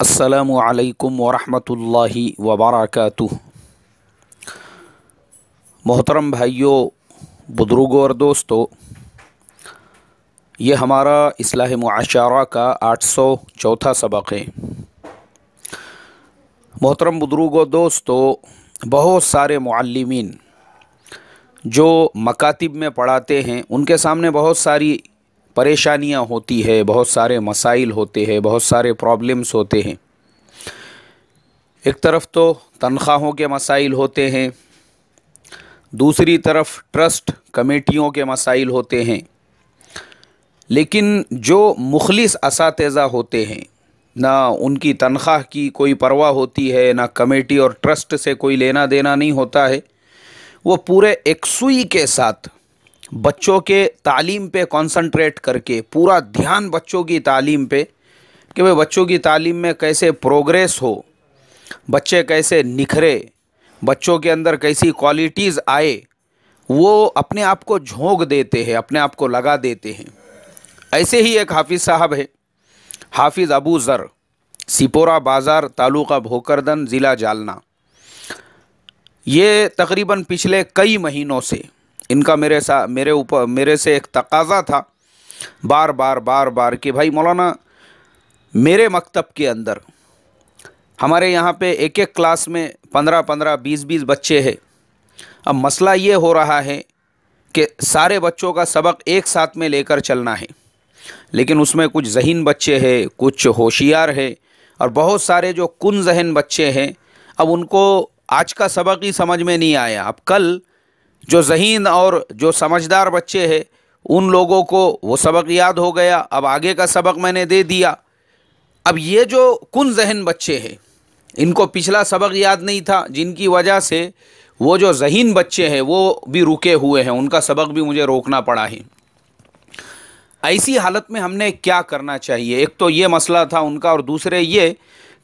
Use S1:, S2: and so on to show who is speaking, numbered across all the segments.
S1: अस्सलामु अलैकुम वरहमतुल्लाहि वबरकातुह। मोहतरम भाइयों, बुजुर्गों और दोस्तों, ये हमारा इस्लाह मुआशरा का 804 सबक है। मोहतरम बुजुर्गों दोस्तों, बहुत सारे मुअल्लिमीन जो मकातिब में पढ़ाते हैं उनके सामने बहुत सारी परेशानियां होती है, बहुत सारे मसाइल होते हैं, बहुत सारे प्रॉब्लम्स होते हैं। एक तरफ तो तनख्वाहों के मसाइल होते हैं, दूसरी तरफ ट्रस्ट कमेटियों के मसाइल होते हैं। लेकिन जो मुखलिस असातिज़ा होते हैं, ना उनकी तनख्वाह की कोई परवाह होती है, ना कमेटी और ट्रस्ट से कोई लेना देना नहीं होता है। वो पूरे एकसुई के साथ बच्चों के तालीम पे कंसंट्रेट करके, पूरा ध्यान बच्चों की तालीम पे कि भाई बच्चों की तालीम में कैसे प्रोग्रेस हो, बच्चे कैसे निखरे, बच्चों के अंदर कैसी क्वालिटीज़ आए, वो अपने आप को झोंक देते हैं, अपने आप को लगा देते हैं। ऐसे ही एक हाफिज़ साहब है, हाफिज़ अबू ज़र, सिपोरा बाज़ार, तालुका भोकरदन, ज़िला जालना। ये तकरीबन पिछले कई महीनों से इनका मेरे से एक तकाज़ा था बार बार कि भाई मौलाना, मेरे मकतब के अंदर हमारे यहाँ पे एक एक क्लास में 15-15, 20-20 बच्चे हैं। अब मसला ये हो रहा है कि सारे बच्चों का सबक एक साथ में लेकर चलना है, लेकिन उसमें कुछ ज़हीन बच्चे हैं, कुछ होशियार हैं, और बहुत सारे जो कुन ज़हन बच्चे हैं, अब उनको आज का सबक ही समझ में नहीं आया। अब कल जो ज़हीन और जो समझदार बच्चे हैं उन लोगों को वो सबक याद हो गया, अब आगे का सबक मैंने दे दिया। अब ये जो कुन ज़हन बच्चे हैं इनको पिछला सबक याद नहीं था, जिनकी वजह से वो जो ज़हीन बच्चे हैं वो भी रुके हुए हैं, उनका सबक भी मुझे रोकना पड़ा है। ऐसी हालत में हमने क्या करना चाहिए? एक तो ये मसला था उनका, और दूसरे ये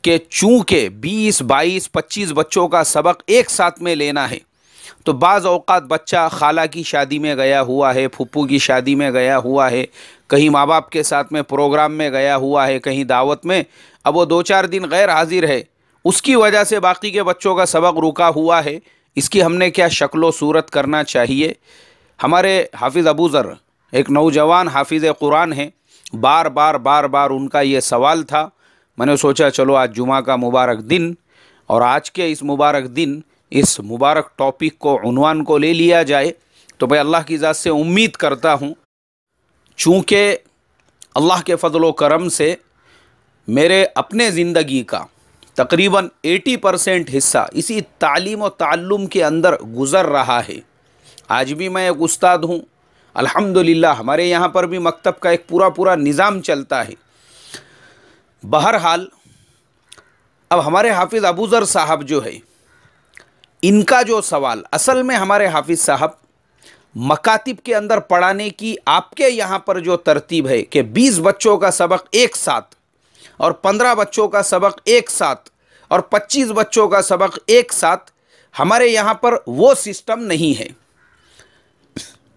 S1: कि चूँकि 20, 22, 25 बच्चों का सबक एक साथ में लेना है, तो बाज़ औक़ात बच्चा खाला की शादी में गया हुआ है, फुप्पू की शादी में गया हुआ है, कहीं माँ बाप के साथ में प्रोग्राम में गया हुआ है, कहीं दावत में, अब वो 2-4 दिन गैर हाजिर है, उसकी वजह से बाकी के बच्चों का सबक रुका हुआ है। इसकी हमने क्या शक्लो सूरत करना चाहिए? हमारे हाफिज़ अबू ज़र एक नौजवान हाफिज़ कुरान हैं, बार बार उनका ये सवाल था। मैंने सोचा चलो आज जुमा का मुबारक दिन, और आज के इस मुबारक दिन इस मुबारक टॉपिक को, उन्वान को ले लिया जाए। तो भाई अल्लाह की ज़ात से उम्मीद करता हूँ, चूँकि अल्लाह के फ़ज़ल व करम से मेरे अपने ज़िंदगी का तकरीबन 80% हिस्सा इसी तालीम और ताल्लुम के अंदर गुज़र रहा है। आज भी मैं एक उस्ताद हूँ, अल्हम्दुलिल्लाह हमारे यहाँ पर भी मकतब का एक पूरा निज़ाम चलता है। बहरहाल अब हमारे हाफिज़ अबू ज़र साहब जो है, इनका जो सवाल, असल में हमारे हाफिज़ साहब मकातिब के अंदर पढ़ाने की आपके यहाँ पर जो तरतीब है कि 20 बच्चों का सबक एक साथ, और 15 बच्चों का सबक एक साथ, और 25 बच्चों का सबक एक साथ, हमारे यहाँ पर वो सिस्टम नहीं है।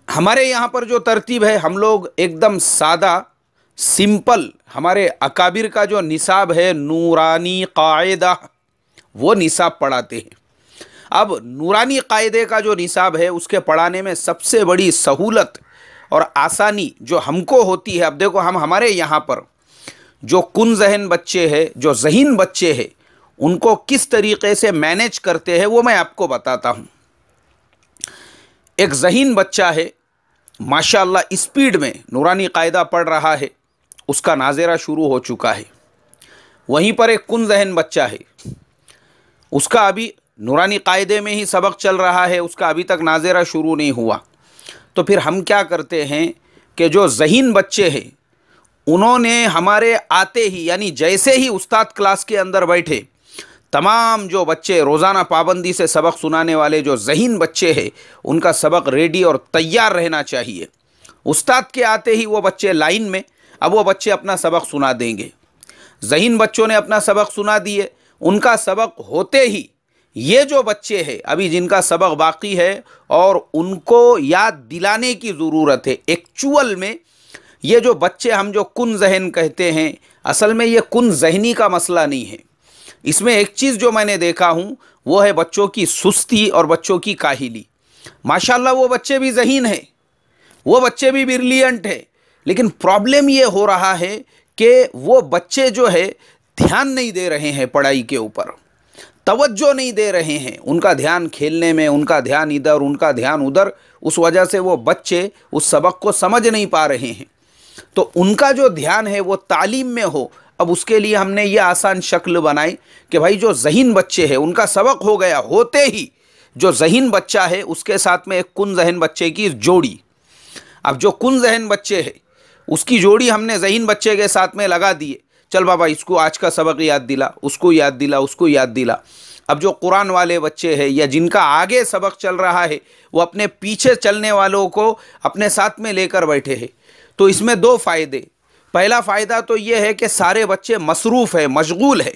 S1: हमारे यहाँ पर जो तरतीब है, हम लोग एकदम सादा सिंपल, हमारे अकाबिर का जो निसाब है नूरानी कायदा, वो निसाब पढ़ाते हैं। अब नूरानी कायदे का जो निसाब है उसके पढ़ाने में सबसे बड़ी सहूलत और आसानी जो हमको होती है, अब देखो हम हमारे यहाँ पर जो कुन ज़हन बच्चे हैं, जो ज़हीन बच्चे हैं, उनको किस तरीक़े से मैनेज करते हैं वो मैं आपको बताता हूँ। एक ज़हीन बच्चा है, माशाअल्लाह स्पीड में नूरानी कायदा पढ़ रहा है, उसका नाज़ेरा शुरू हो चुका है। वहीं पर एक कुन ज़हन बच्चा है, उसका अभी नूरानी कायदे में ही सबक चल रहा है, उसका अभी तक नाज़ेरा शुरू नहीं हुआ। तो फिर हम क्या करते हैं कि जो ज़हीन बच्चे हैं उन्होंने हमारे आते ही, यानी जैसे ही उस्ताद क्लास के अंदर बैठे, तमाम जो बच्चे रोज़ाना पाबंदी से सबक सुनाने वाले जो ज़हीन बच्चे हैं उनका सबक रेडी और तैयार रहना चाहिए। उस्ताद के आते ही वो बच्चे लाइन में, अब वो बच्चे अपना सबक सुना देंगे। ज़हीन बच्चों ने अपना सबक सुना दिए, उनका सबक होते ही ये जो बच्चे हैं अभी जिनका सबक बाकी है और उनको याद दिलाने की ज़रूरत है एक्चुअल में ये जो बच्चे हम जो कुन जहन कहते हैं, असल में ये कुन जहनी का मसला नहीं है। इसमें एक चीज़ जो मैंने देखा हूँ वो है बच्चों की सुस्ती और बच्चों की काहिली। माशाल्लाह वो बच्चे भी ज़हीन है, वो बच्चे भी ब्रिलियंट है, लेकिन प्रॉब्लम ये हो रहा है कि वो बच्चे जो है ध्यान नहीं दे रहे हैं पढ़ाई के ऊपर, तवज्जो नहीं दे रहे हैं, उनका ध्यान खेलने में, उनका ध्यान इधर, उनका ध्यान उधर। उस वजह से वो बच्चे उस सबक को समझ नहीं पा रहे हैं। तो उनका जो ध्यान है वो तालीम में हो। अब उसके लिए हमने ये आसान शक्ल बनाई कि भाई जो ज़हीन बच्चे हैं उनका सबक हो गया, होते ही जो ज़हीन बच्चा है उसके साथ में एक कुन ज़हन बच्चे की जोड़ी। अब जो कुन ज़हन बच्चे है उसकी जोड़ी हमने ज़हीन बच्चे के साथ में लगा दिए, चल बाबा इसको आज का सबक याद दिला, उसको याद दिला, उसको याद दिला। अब जो कुरान वाले बच्चे हैं या जिनका आगे सबक चल रहा है वो अपने पीछे चलने वालों को अपने साथ में लेकर बैठे हैं। तो इसमें दो फ़ायदे। पहला फ़ायदा तो ये है कि सारे बच्चे मसरूफ़ है, मशगूल है,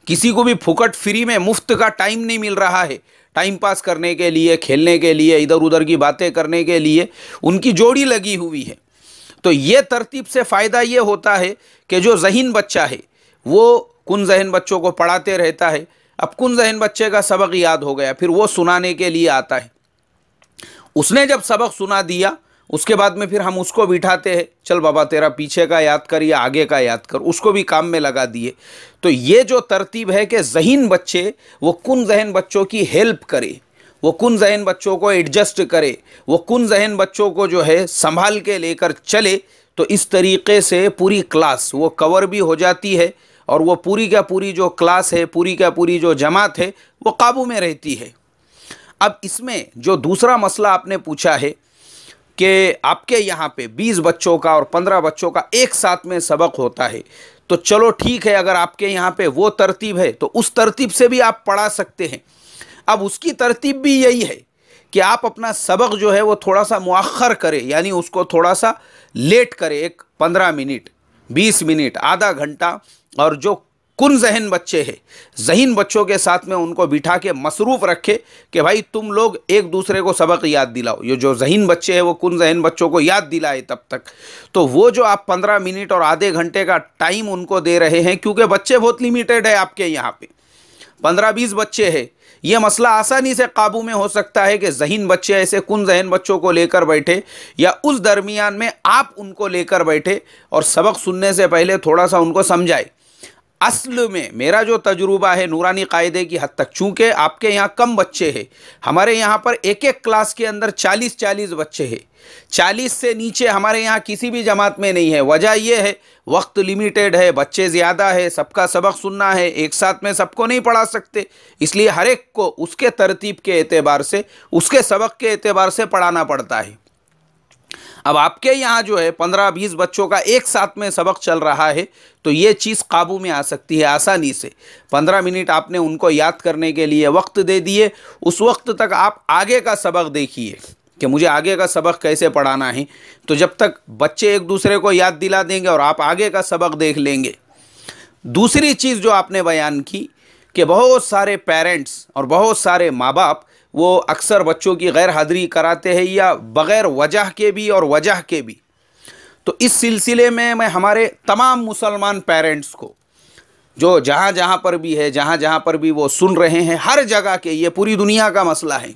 S1: किसी को भी फुकट फ्री में मुफ्त का टाइम नहीं मिल रहा है। टाइम पास करने के लिए, खेलने के लिए, इधर उधर की बातें करने के लिए उनकी जोड़ी लगी हुई है। तो ये तरतीब से फ़ायदा ये होता है कि जो ज़हीन बच्चा है वो कुन ज़हन बच्चों को पढ़ाते रहता है। अब कुन ज़हन बच्चे का सबक याद हो गया, फिर वो सुनाने के लिए आता है। उसने जब सबक सुना दिया उसके बाद में फिर हम उसको बिठाते हैं, चल बाबा तेरा पीछे का याद कर या आगे का याद कर, उसको भी काम में लगा दिए। तो ये जो तरतीब है कि ज़हीन बच्चे वो कुन ज़हन बच्चों की हेल्प करे, वो कुन ज़हन बच्चों को एडजस्ट करे, वो कुन ज़हन बच्चों को जो है संभाल के लेकर चले, तो इस तरीक़े से पूरी क्लास वो कवर भी हो जाती है और वो पूरी का पूरी जो क्लास है, पूरी का पूरी जो जमात है वो काबू में रहती है। अब इसमें जो दूसरा मसला आपने पूछा है कि आपके यहाँ पे 20 बच्चों का और 15 बच्चों का एक साथ में सबक होता है, तो चलो ठीक है, अगर आपके यहाँ पे वो तरतीब है तो उस तरतीब से भी आप पढ़ा सकते हैं। अब उसकी तरतीब भी यही है कि आप अपना सबक जो है वो थोड़ा सा मुअख्खर करें, यानी उसको थोड़ा सा लेट करें, एक 15 मिनट, 20 मिनट, आधा घंटा। और जो कुन ज़हन बच्चे हैं, ज़हीन बच्चों के साथ में उनको बिठा के मसरूफ़ रखे कि भाई तुम लोग एक दूसरे को सबक याद दिलाओ। ये जो ज़हीन बच्चे हैं वो कुन ज़हन बच्चों को याद दिलाए तब तक। तो वो जो आप 15 मिनट और आधे घंटे का टाइम उनको दे रहे हैं, क्योंकि बच्चे बहुत लिमिटेड है आपके यहाँ पे, 15-20 बच्चे हैं, ये मसला आसानी से काबू में हो सकता है कि ज़हीन बच्चे ऐसे कुन ज़हन बच्चों को लेकर बैठे या उस दरमियान में आप उनको लेकर बैठे और सबक सुनने से पहले थोड़ा सा उनको समझाए। असल में मेरा जो तजुर्बा है नूरानी कायदे की हद तक, चूँकि आपके यहाँ कम बच्चे हैं, हमारे यहाँ पर एक एक क्लास के अंदर 40-40 बच्चे हैं, 40 से नीचे हमारे यहाँ किसी भी जमात में नहीं है। वजह यह है वक्त लिमिटेड है, बच्चे ज़्यादा है, सबका सबक सुनना है, एक साथ में सबको नहीं पढ़ा सकते, इसलिए हर एक को उसके तरतीब के एतबार से, उसके सबक के एतबार से पढ़ाना पड़ता है। अब आपके यहाँ जो है 15-20 बच्चों का एक साथ में सबक चल रहा है, तो ये चीज़ काबू में आ सकती है आसानी से। 15 मिनट आपने उनको याद करने के लिए वक्त दे दिए, उस वक्त तक आप आगे का सबक देखिए कि मुझे आगे का सबक कैसे पढ़ाना है। तो जब तक बच्चे एक दूसरे को याद दिला देंगे और आप आगे का सबक देख लेंगे। दूसरी चीज़ जो आपने बयान की कि बहुत सारे पेरेंट्स और बहुत सारे माँ बाप वो अक्सर बच्चों की गैर हाज़िरी कराते हैं, या बग़ैर वजह के भी और वजह के भी। तो इस सिलसिले में मैं हमारे तमाम मुसलमान पेरेंट्स को, जो जहाँ जहाँ पर भी है, जहाँ जहाँ पर भी वो सुन रहे हैं, हर जगह के, ये पूरी दुनिया का मसला है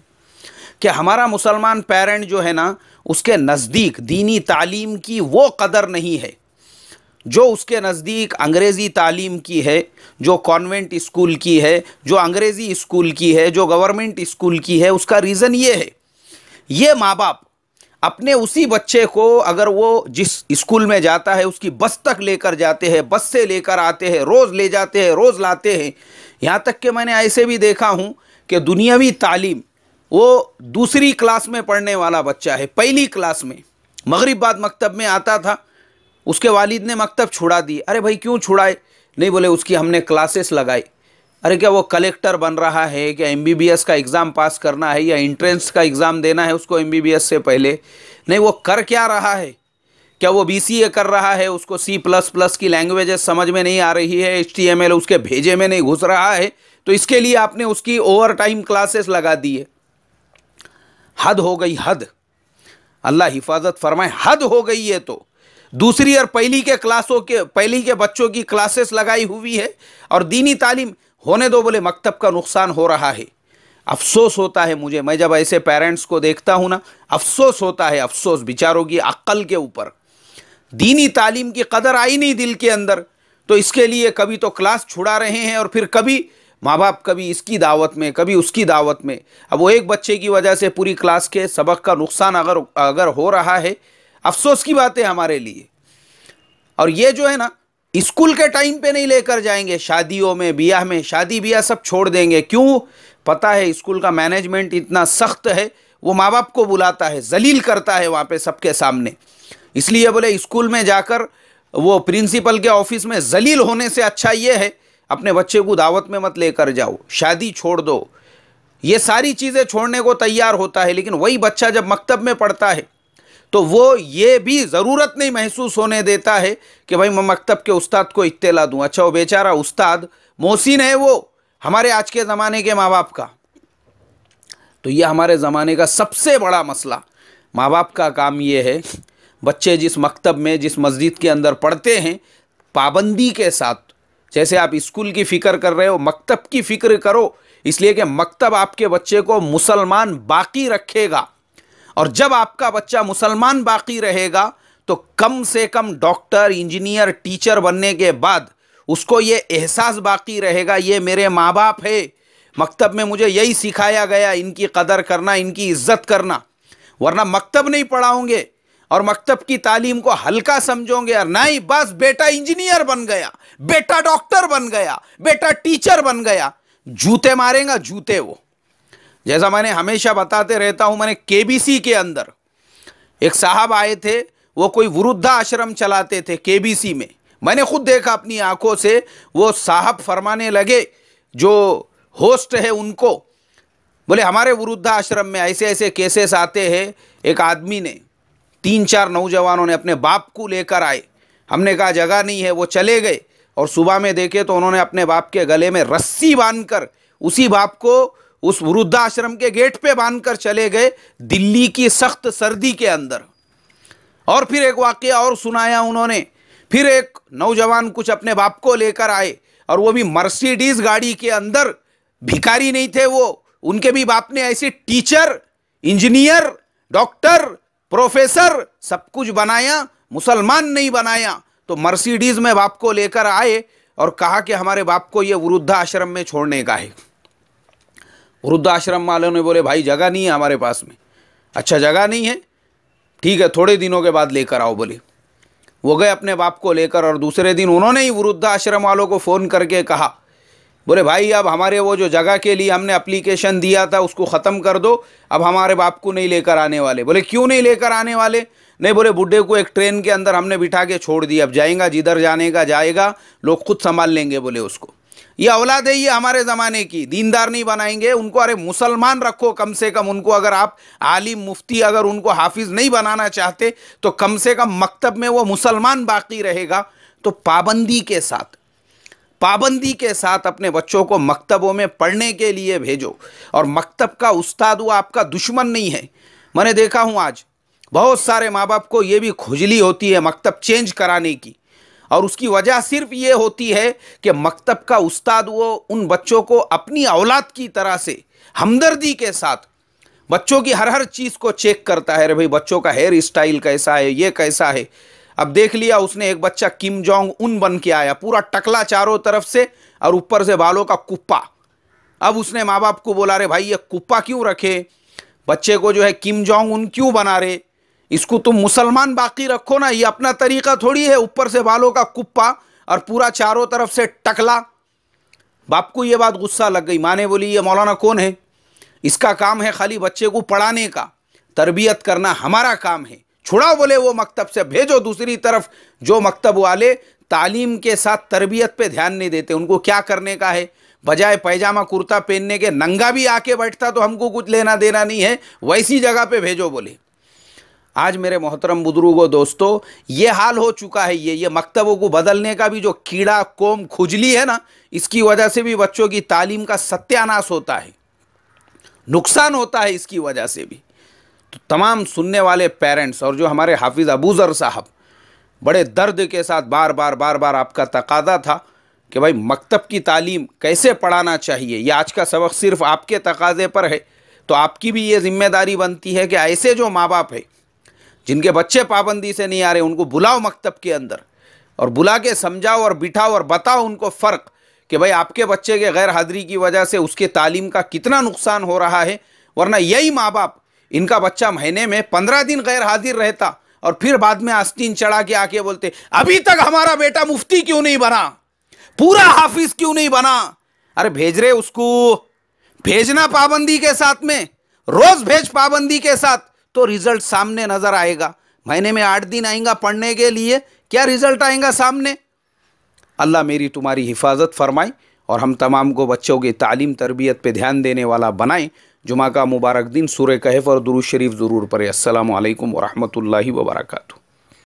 S1: कि हमारा मुसलमान पेरेंट जो है ना, उसके नज़दीक दीनी तालीम की वो कदर नहीं है जो उसके नज़दीक अंग्रेज़ी तालीम की है, जो कॉन्वेंट स्कूल की है, जो अंग्रेज़ी स्कूल की है, जो गवर्नमेंट स्कूल की है। उसका रीज़न ये है, ये माँ बाप अपने उसी बच्चे को, अगर वो जिस स्कूल में जाता है उसकी बस तक लेकर जाते हैं, बस से लेकर आते हैं, रोज़ ले जाते हैं, रोज़ लाते हैं। यहाँ तक कि मैंने ऐसे भी देखा हूँ कि दुनियावी तालीम वो दूसरी क्लास में पढ़ने वाला बच्चा है, पहली क्लास में मगरिब बाद मकतब में आता था, उसके वालिद ने मकतब छुड़ा दी। अरे भाई क्यों छुड़ाए? नहीं, बोले उसकी हमने क्लासेस लगाई। अरे क्या वो कलेक्टर बन रहा है, क्या MBBS का एग्ज़ाम पास करना है, या एंट्रेंस का एग्ज़ाम देना है उसको MBBS से पहले? नहीं, वो कर क्या रहा है? क्या वो BCA कर रहा है, उसको C++ की लैंग्वेजेस समझ में नहीं आ रही है, HTML उसके भेजे में नहीं घुस रहा है, तो इसके लिए आपने उसकी ओवर टाइम क्लासेस लगा दी है। हद हो गई, हद। अल्लाह हिफाजत फरमाए, हद हो गई है। तो दूसरी और पहली के बच्चों की क्लासेस लगाई हुई है और दीनी तालीम होने दो, बोले मकतब का नुकसान हो रहा है। अफसोस होता है मुझे, मैं जब ऐसे पेरेंट्स को देखता हूँ ना, अफसोस होता है, अफसोस बेचारों की अक्ल के ऊपर। दीनी तालीम की कदर आई नहीं दिल के अंदर, तो इसके लिए कभी तो क्लास छुड़ा रहे हैं और फिर कभी माँ बाप कभी इसकी दावत में कभी उसकी दावत में। अब वो एक बच्चे की वजह से पूरी क्लास के सबक का नुकसान अगर हो रहा है, अफसोस की बात है हमारे लिए। और ये जो है ना, स्कूल के टाइम पे नहीं लेकर जाएंगे, शादियों में, ब्याह में, शादी ब्याह सब छोड़ देंगे। क्यों? पता है स्कूल का मैनेजमेंट इतना सख्त है, वो माँ बाप को बुलाता है, जलील करता है वहाँ पे सबके सामने। इसलिए बोले स्कूल में जाकर वो प्रिंसिपल के ऑफिस में जलील होने से अच्छा ये है अपने बच्चे को दावत में मत लेकर जाओ, शादी छोड़ दो, ये सारी चीज़ें छोड़ने को तैयार होता है। लेकिन वही बच्चा जब मकतब में पढ़ता है तो वो ये भी ज़रूरत नहीं महसूस होने देता है कि भाई मैं मकतब के उस्ताद को इत्तेला दूँ। अच्छा, वो बेचारा उस्ताद मोहसिन है वो हमारे आज के ज़माने के माँ बाप का। तो ये हमारे ज़माने का सबसे बड़ा मसला, माँ बाप का काम ये है, बच्चे जिस मकतब में जिस मस्जिद के अंदर पढ़ते हैं, पाबंदी के साथ, जैसे आप स्कूल की फ़िक्र कर रहे हो, मकतब की फ़िक्र करो, इसलिए कि मकतब आपके बच्चे को मुसलमान बाकी रखेगा। और जब आपका बच्चा मुसलमान बाकी रहेगा तो कम से कम डॉक्टर, इंजीनियर, टीचर बनने के बाद उसको ये एहसास बाकी रहेगा, ये मेरे माँ बाप है, मकतब में मुझे यही सिखाया गया, इनकी कदर करना, इनकी इज्जत करना। वरना मकतब नहीं पढ़ाओगे और मकतब की तालीम को हल्का समझोगे, और नहीं बस बेटा इंजीनियर बन गया, बेटा डॉक्टर बन गया, बेटा टीचर बन गया, जूते मारेगा जूते। वो जैसा मैंने हमेशा बताते रहता हूं, मैंने केबीसी के अंदर एक साहब आए थे, वो कोई वृद्धा आश्रम चलाते थे केबीसी में। मैंने खुद देखा अपनी आंखों से, वो साहब फरमाने लगे जो होस्ट है उनको, बोले हमारे वृद्धा आश्रम में ऐसे ऐसे केसेस आते हैं। एक आदमी ने 3-4 नौजवानों ने अपने बाप को लेकर आए, हमने कहा जगह नहीं है, वो चले गए और सुबह में देखे तो उन्होंने अपने बाप के गले में रस्सी बांधकर उसी बाप को उस वृद्धाश्रम के गेट पे बांधकर चले गए, दिल्ली की सख्त सर्दी के अंदर। और फिर एक वाकया और सुनाया उन्होंने, फिर एक नौजवान कुछ अपने बाप को लेकर आए और वो भी मर्सिडीज गाड़ी के अंदर, भिखारी नहीं थे वो, उनके भी बाप ने ऐसे टीचर, इंजीनियर, डॉक्टर, प्रोफेसर सब कुछ बनाया, मुसलमान नहीं बनाया। तो मर्सिडीज में बाप को लेकर आए और कहा कि हमारे बाप को ये वृद्धाश्रम में छोड़ने का है। वृद्धाश्रम वालों ने बोले भाई जगह नहीं है हमारे पास में। अच्छा जगह नहीं है, ठीक है थोड़े दिनों के बाद लेकर आओ बोले। वो गए अपने बाप को लेकर और दूसरे दिन उन्होंने ही वृद्धाश्रम वालों को फ़ोन करके कहा, बोले भाई अब हमारे वो जो जगह के लिए हमने एप्लीकेशन दिया था उसको ख़त्म कर दो, अब हमारे बाप को नहीं लेकर आने वाले। बोले क्यों नहीं लेकर आने वाले? नहीं, बोले बुड्ढे को एक ट्रेन के अंदर हमने बिठा के छोड़ दिया, अब जाएगा जिधर जाने का जाएगा, लोग खुद संभाल लेंगे बोले उसको। ये औलाद है ये हमारे ज़माने की, दीनदार नहीं बनाएंगे उनको। अरे मुसलमान रखो कम से कम उनको, अगर आप आलिम मुफ्ती अगर उनको हाफिज़ नहीं बनाना चाहते तो कम से कम मकतब में वो मुसलमान बाकी रहेगा। तो पाबंदी के साथ अपने बच्चों को मकतबों में पढ़ने के लिए भेजो। और मकतब का उस्ताद वो आपका दुश्मन नहीं है। मैंने देखा हूँ आज बहुत सारे माँ बाप को ये भी खुजली होती है मकतब चेंज कराने की, और उसकी वजह सिर्फ ये होती है कि मकतब का उस्ताद वो उन बच्चों को अपनी औलाद की तरह से हमदर्दी के साथ बच्चों की हर चीज़ को चेक करता है। अरे भाई बच्चों का हेयर स्टाइल कैसा है, ये कैसा है। अब देख लिया उसने एक बच्चा किम जोंग उन बन के आया, पूरा टकला चारों तरफ से और ऊपर से बालों का कुप्पा। अब उसने माँ बाप को बोला, रे भाई ये कुप्पा क्यों रखे, बच्चे को जो है किम जोंग उन क्यों बना रहे, इसको तुम मुसलमान बाकी रखो ना, ये अपना तरीका थोड़ी है, ऊपर से बालों का कुप्पा और पूरा चारों तरफ से टकला। बाप को ये बात गुस्सा लग गई। माँ ने बोली ये मौलाना कौन है, इसका काम है खाली बच्चे को पढ़ाने का, तरबियत करना हमारा काम है, छुड़ाओ बोले वो मकतब से, भेजो दूसरी तरफ। जो मकतब वाले तालीम के साथ तरबियत पे ध्यान नहीं देते, उनको क्या करने का है, बजाय पैजामा कुर्ता पहनने के नंगा भी आके बैठता तो हमको कुछ लेना देना नहीं है, वैसी जगह पे भेजो बोले। आज मेरे मोहतरम बुजुर्गों दोस्तों ये हाल हो चुका है। ये मकतबों को बदलने का भी जो कीड़ा कोम खुजली है ना, इसकी वजह से भी बच्चों की तालीम का सत्यानाश होता है, नुकसान होता है इसकी वजह से भी। तो तमाम सुनने वाले पेरेंट्स और जो हमारे हाफिज़ अबू ज़र साहब बड़े दर्द के साथ बार बार आपका तकादा था कि भाई मकतब की तालीम कैसे पढ़ाना चाहिए, ये आज का सबक सिर्फ आपके तकाजे पर है। तो आपकी भी ये जिम्मेदारी बनती है कि ऐसे जो माँ बाप है जिनके बच्चे पाबंदी से नहीं आ रहे, उनको बुलाओ मकतब के अंदर और बुला के समझाओ और बिठाओ और बताओ उनको फ़र्क कि भाई आपके बच्चे के गैर हाज़िरी की वजह से उसके तालीम का कितना नुकसान हो रहा है। वरना यही माँ बाप, इनका बच्चा महीने में 15 दिन गैर हाजिर रहता और फिर बाद में आस्तीन चढ़ा के आके बोलते अभी तक हमारा बेटा मुफ्ती क्यों नहीं बना, पूरा हाफिज क्यों नहीं बना। अरे भेज रहे उसको, भेजना पाबंदी के साथ में, रोज भेज पाबंदी के साथ, तो रिजल्ट सामने नजर आएगा। महीने में 8 दिन आएगा पढ़ने के लिए, क्या रिजल्ट आएगा सामने। अल्लाह मेरी तुम्हारी हिफाजत फरमाए और हम तमाम को बच्चों की तालीम तरबियत पे ध्यान देने वाला बनाएं। जुमा का मुबारक दिन। सूरह कहफ और दुरूद शरीफ ज़रूर पढ़ें। अस्सलामु अलैकुम व रहमतुल्लाहि व बरकातुहू।